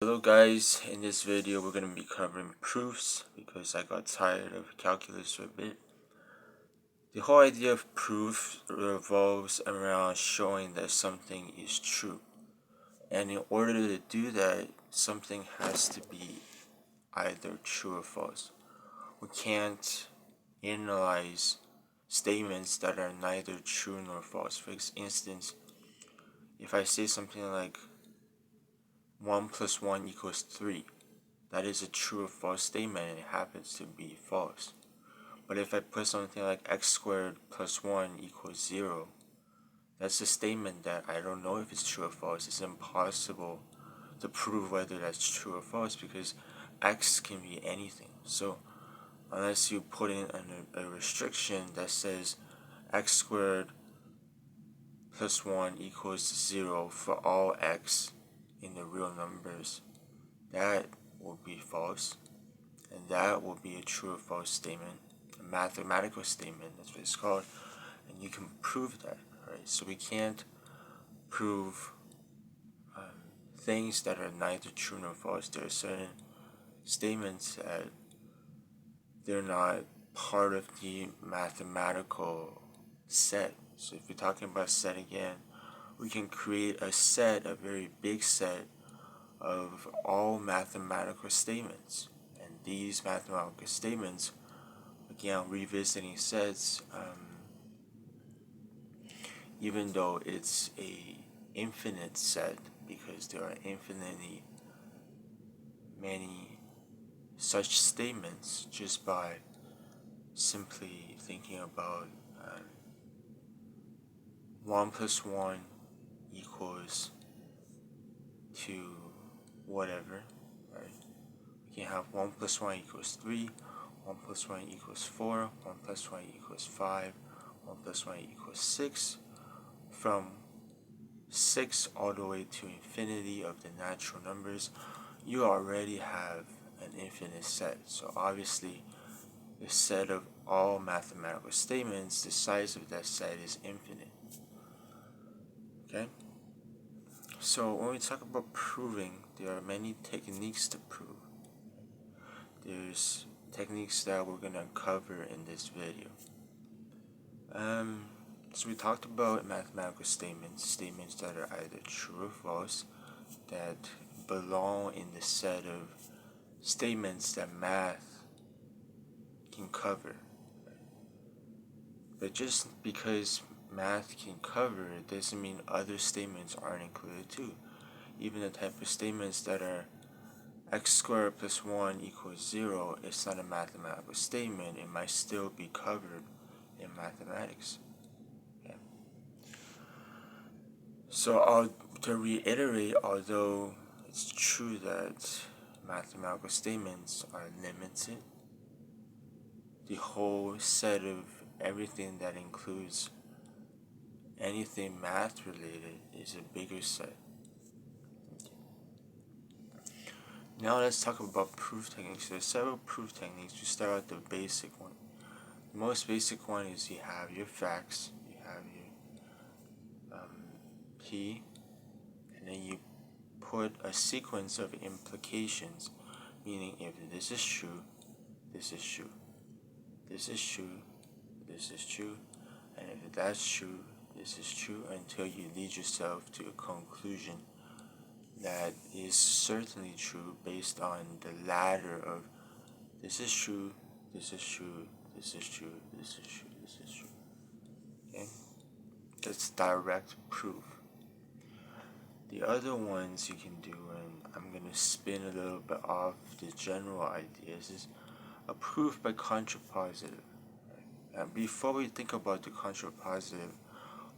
Hello guys, in this video we're going to be covering proofs because I got tired of calculus for a bit. The whole idea of proof revolves around showing that something is true. And in order to do that, something has to be either true or false. We can't analyze statements that are neither true nor false. For instance, if I say something like 1 plus 1 equals 3, that is a true or false statement and it happens to be false. But if I put something like x squared plus 1 equals 0, that's a statement that I don't know if it's true or false. It's impossible to prove whether that's true or false because x can be anything. So unless you put in a restriction that says x squared plus 1 equals 0 for all x in the real numbers, that will be false, and that will be a true or false statement, a mathematical statement, that's what it's called, and you can prove that, right? So we can't prove things that are neither true nor false. There are certain statements that they're not part of the mathematical set. So if we're talking about set again, we can create a set, a very big set of all mathematical statements. And these mathematical statements, again, revisiting sets, even though it's a infinite set, because there are infinitely many such statements, just by simply thinking about 1 plus 1 equals to whatever, right? We can have 1 plus 1 equals 3, 1 plus 1 equals 4, 1 plus 1 equals 5, 1 plus 1 equals 6. From 6 all the way to infinity of the natural numbers, you already have an infinite set. So obviously, the set of all mathematical statements, the size of that set is infinite. Okay? So when we talk about proving, there are many techniques to prove. There's techniques that we're going to cover in this video. So we talked about mathematical statements that are either true or false, that belong in the set of statements that math can cover. But just because math can cover it doesn't mean other statements aren't included too. Even the type of statements that are x squared plus 1 equals 0, it's not a mathematical statement. It might still be covered in mathematics. Okay. So to reiterate, although it's true that mathematical statements are limited, the whole set of everything that includes anything math related is a bigger set. Now let's talk about proof techniques. There's several proof techniques. We start with the basic one. The most basic one is you have your facts, you have your P, and then you put a sequence of implications, meaning if this is true, this is true, this is true, this is true, and if that's true, this is true, until you lead yourself to a conclusion that is certainly true based on the ladder of this is true, this is true, this is true, this is true, this is true. Okay? That's direct proof. The other ones you can do, and I'm going to spin a little bit off the general ideas, is a proof by contrapositive. And before we think about the contrapositive,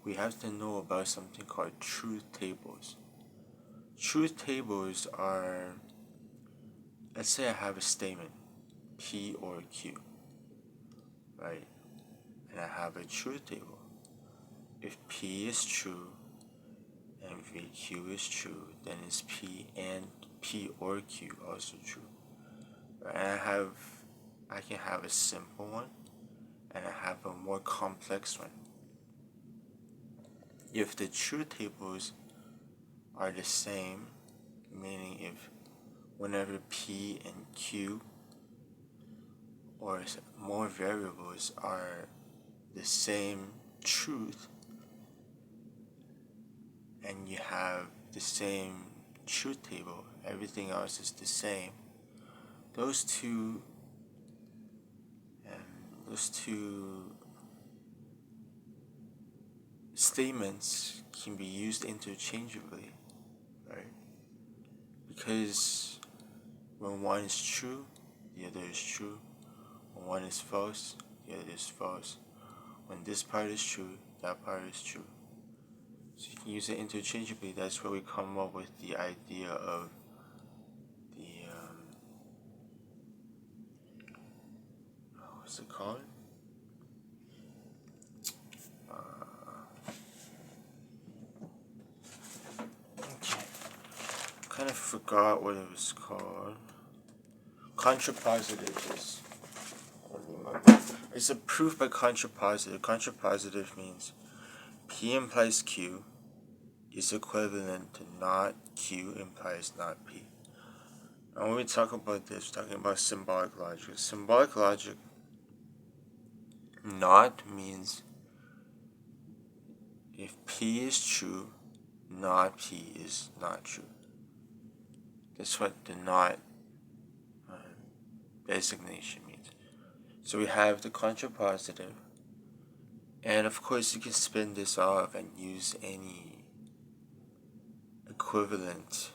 we have to know about something called truth tables. Truth tables are, let's say I have a statement, P or Q, right? And I have a truth table. If P is true and VQ is true, then is P and P or Q also true? And I can have a simple one, and I have a more complex one. If the truth tables are the same, meaning if whenever P and Q or more variables are the same truth, and you have the same truth table, everything else is the same, those two statements can be used interchangeably, right? Because when one is true, the other is true. When one is false, the other is false. When this part is true, that part is true. So you can use it interchangeably. That's where we come up with the idea of the what's it called? Okay, kind of forgot what it was called. Contrapositive is. It's a proof by contrapositive. Contrapositive means P implies Q is equivalent to not Q implies not P. And when we talk about this, we're talking about symbolic logic. Symbolic logic, not means if P is true, not P is not true. That's what the not designation means. So we have the contrapositive, and of course you can spin this off and use any equivalent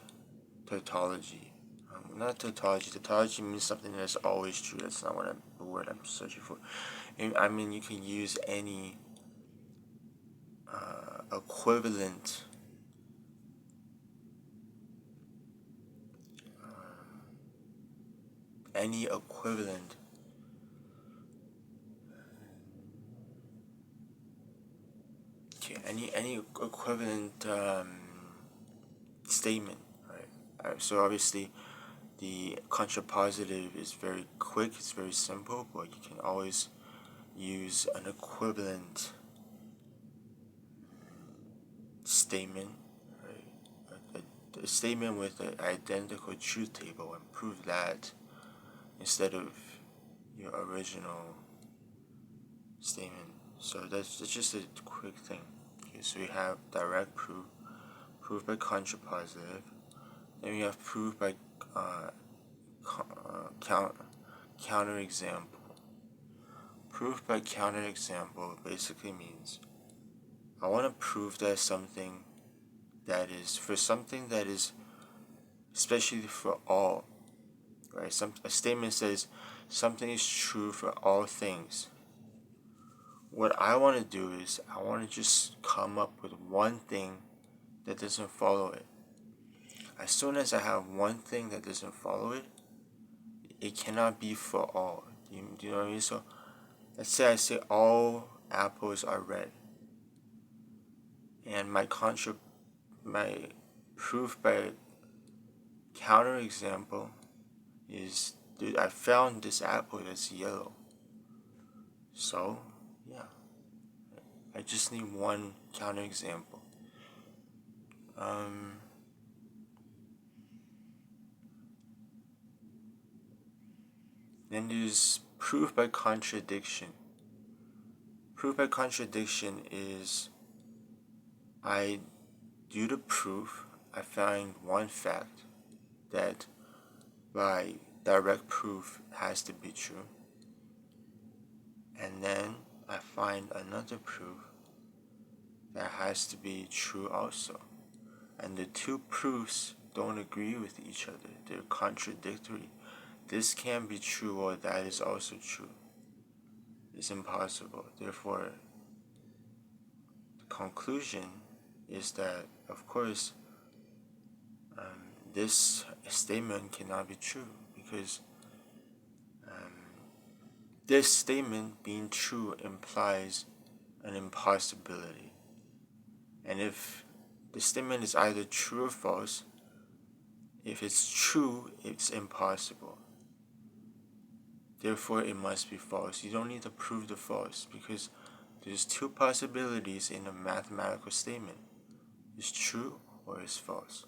tautology. Not tautology. Tautology means something that's always true. That's not the word I'm searching for. I mean, you can use any equivalent any equivalent any equivalent statement, right? So obviously the contrapositive is very quick, it's very simple, but you can always use an equivalent statement, right? A statement with an identical truth table, and prove that instead of your original statement. So that's just a quick thing. Okay, so we have direct proof, proof by contrapositive. Then we have proof by counterexample. Proof by counterexample basically means I want to prove that something that is especially for all, right? A statement says something is true for all things. What I want to do is I want to just come up with one thing that doesn't follow it. As soon as I have one thing that doesn't follow it, it cannot be for all. Do you know what I mean? So let's say I say all apples are red, and my proof by counterexample is, dude, I found this apple that's yellow. So yeah, I just need one counterexample. Then there's proof by contradiction. Proof by contradiction is I do the proof, I find one fact that by direct proof has to be true, and then I find another proof that has to be true also. And the two proofs don't agree with each other, they're contradictory. This can be true or that is also true. It's impossible. Therefore, the conclusion is that, of course, this statement cannot be true because this statement being true implies an impossibility. And if the statement is either true or false, if it's true, it's impossible. Therefore, it must be false. You don't need to prove the false because there's two possibilities in a mathematical statement. It's true or it's false.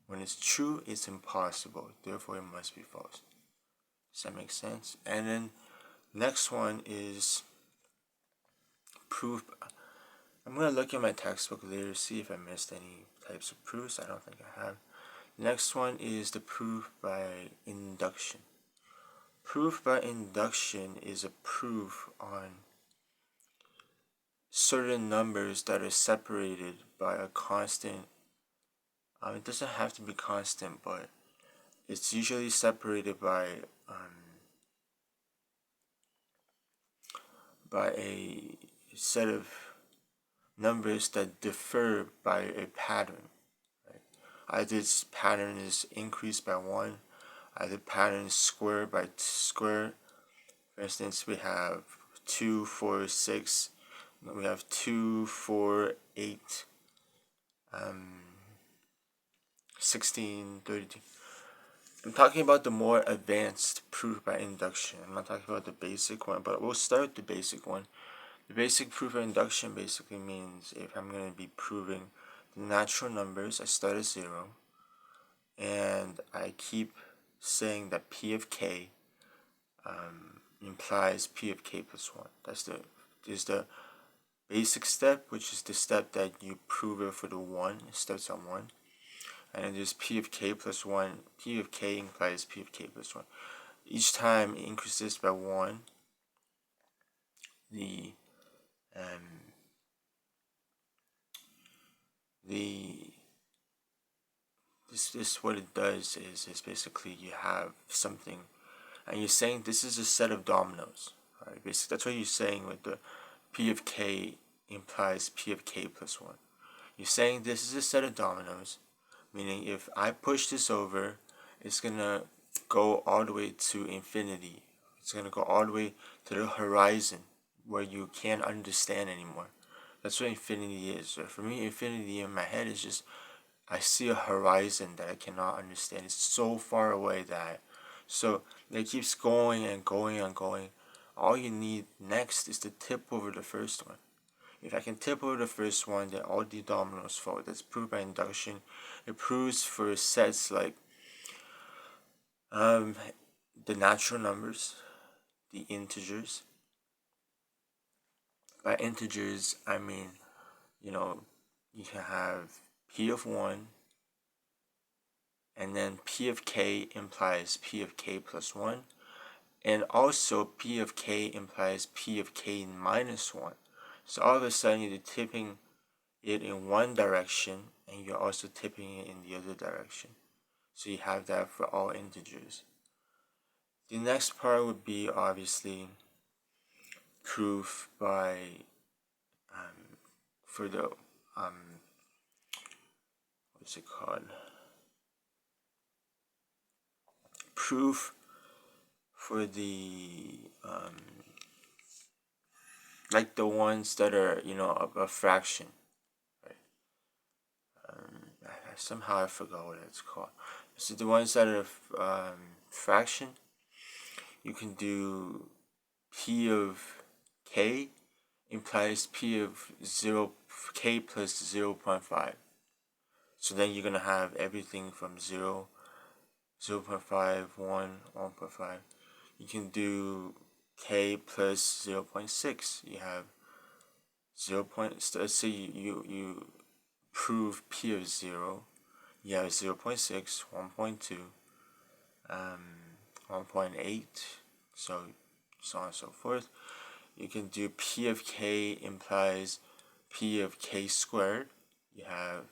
When it's true, it's impossible. Therefore, it must be false. Does that make sense? And then next one is proof. I'm going to look at my textbook later, see if I missed any types of proofs. I don't think I have. Next one is the proof by induction. Proof by induction is a proof on certain numbers that are separated by a constant. It doesn't have to be constant, but it's usually separated by a set of numbers that differ by a pattern. Right? Either this pattern is increased by 1, either pattern is squared by square. For instance, we have 2, 4, 6. We have 2, 4, 8, 16, 32. I'm talking about the more advanced proof by induction. I'm not talking about the basic one, but we'll start with the basic one. The basic proof by induction basically means if I'm going to be proving the natural numbers, I start at 0, and I keep saying that P of K implies P of K plus 1. Is the basic step, which is the step that you prove it for the 1. It starts at 1. And then there's P of K plus 1. P of K implies P of K plus 1. Each time it increases by 1, this what it does is basically you have something, and you're saying this is a set of dominoes. Right? Basically, that's what you're saying with the P of K implies P of K plus 1. You're saying this is a set of dominoes, meaning if I push this over, it's gonna go all the way to infinity. It's gonna go all the way to the horizon where you can't understand anymore. That's what infinity is. So for me, infinity in my head is just I see a horizon that I cannot understand. It's so far away so it keeps going and going and going. All you need next is to tip over the first one. If I can tip over the first one, then all the dominoes fall. That's proved by induction. It proves for sets like the natural numbers, the integers. By integers, I mean, you can have P of 1, and then P of K implies P of K plus 1, and also P of K implies P of K minus 1. So all of a sudden you're tipping it in one direction, and you're also tipping it in the other direction. So you have that for all integers. The next part would be obviously proof by for the what's it called? Proof for the like the ones that are a fraction. Right? Somehow I forgot what it's called. So the ones that are fraction, you can do P of K implies P of 0 K plus 0.5. So then you're gonna have everything from 0, 0.5, 1, 1.5. You can do K plus 0.6. You have 0. Let's say you prove P of 0. You have 0.6, 1.2, 1.8, so on and so forth. You can do P of K implies P of K squared. You have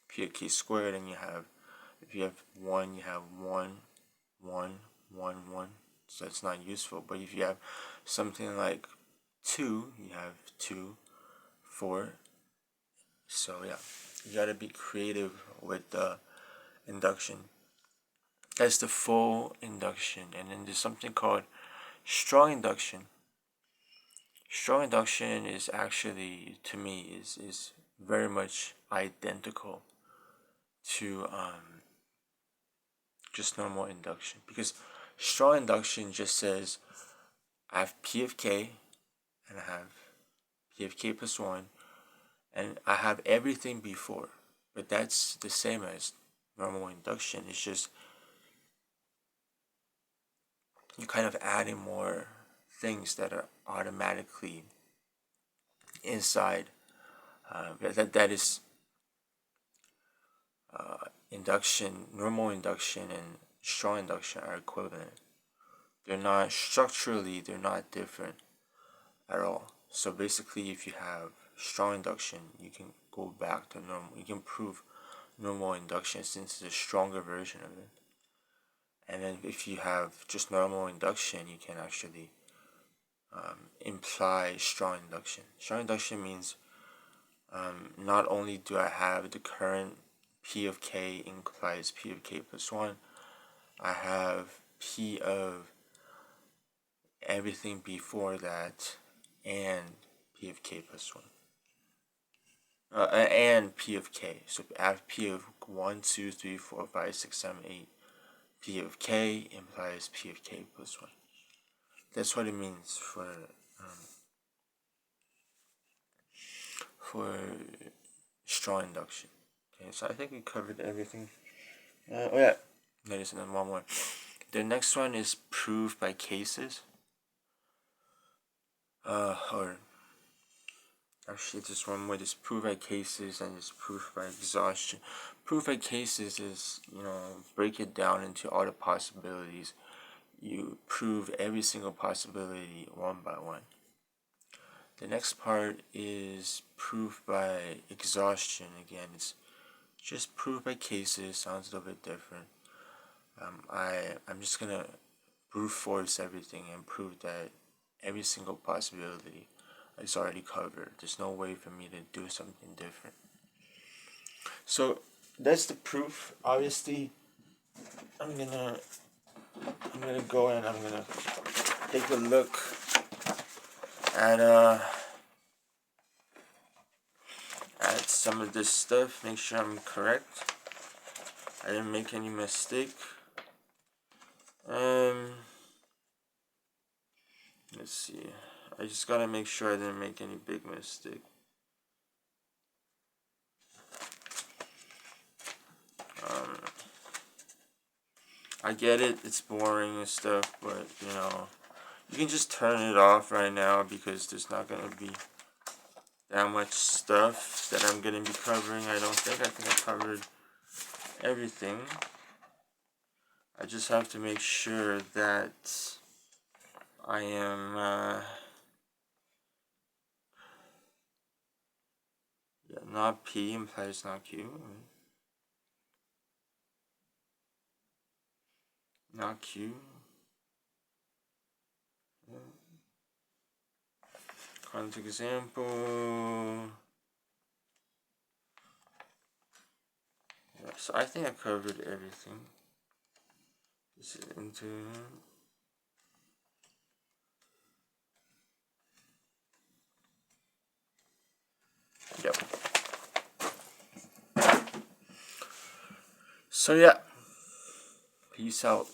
P of K squared, and if you have 1, you have 1, 1, 1, 1. So it's not useful. But if you have something like 2, you have 2, 4. So yeah, you gotta be creative with the induction. That's the full induction. And then there's something called strong induction. Strong induction is actually, to me, is very much identical to just normal induction, because strong induction just says I have P of K and I have P of K plus 1, and I have everything before, but that's the same as normal induction. It's just you kind of adding more things that are automatically inside. That is induction. Normal induction and strong induction are equivalent. They're not structurally. They're not different at all. So basically, if you have strong induction, you can go back to normal. You can prove normal induction since it's a stronger version of it. And then if you have just normal induction, you can actually imply strong induction. Strong induction means not only do I have the current P of K implies P of K plus 1, I have P of everything before that and P of K plus 1. And P of K. So I have P of 1, 2, 3, 4, 5, 6, 7, 8. P of K implies P of K plus 1. That's what it means for strong induction. Okay, so I think we covered everything. Oh yeah, there's one more. The next one is proof by cases. Or actually, just one more. There's proof by cases and there's proof by exhaustion. Proof by cases is, break it down into all the possibilities. You prove every single possibility one by one. The next part is proof by exhaustion. Again, it's just proof by cases. Sounds a little bit different. I'm just gonna brute force everything and prove that every single possibility is already covered. There's no way for me to do something different. So that's the proof. Obviously, I'm gonna go and I'm gonna take a look at some of this stuff, make sure I'm correct. I didn't make any mistake. Let's see. I just gotta make sure I didn't make any big mistake. I get it, it's boring and stuff, but you can just turn it off right now because there's not gonna be that much stuff that I'm gonna be covering. I think I covered everything. I just have to make sure that I am not P implies not Q. Not Q. Contact example. Yeah, so I think I covered everything. This is into. Yep. So yeah. Peace out.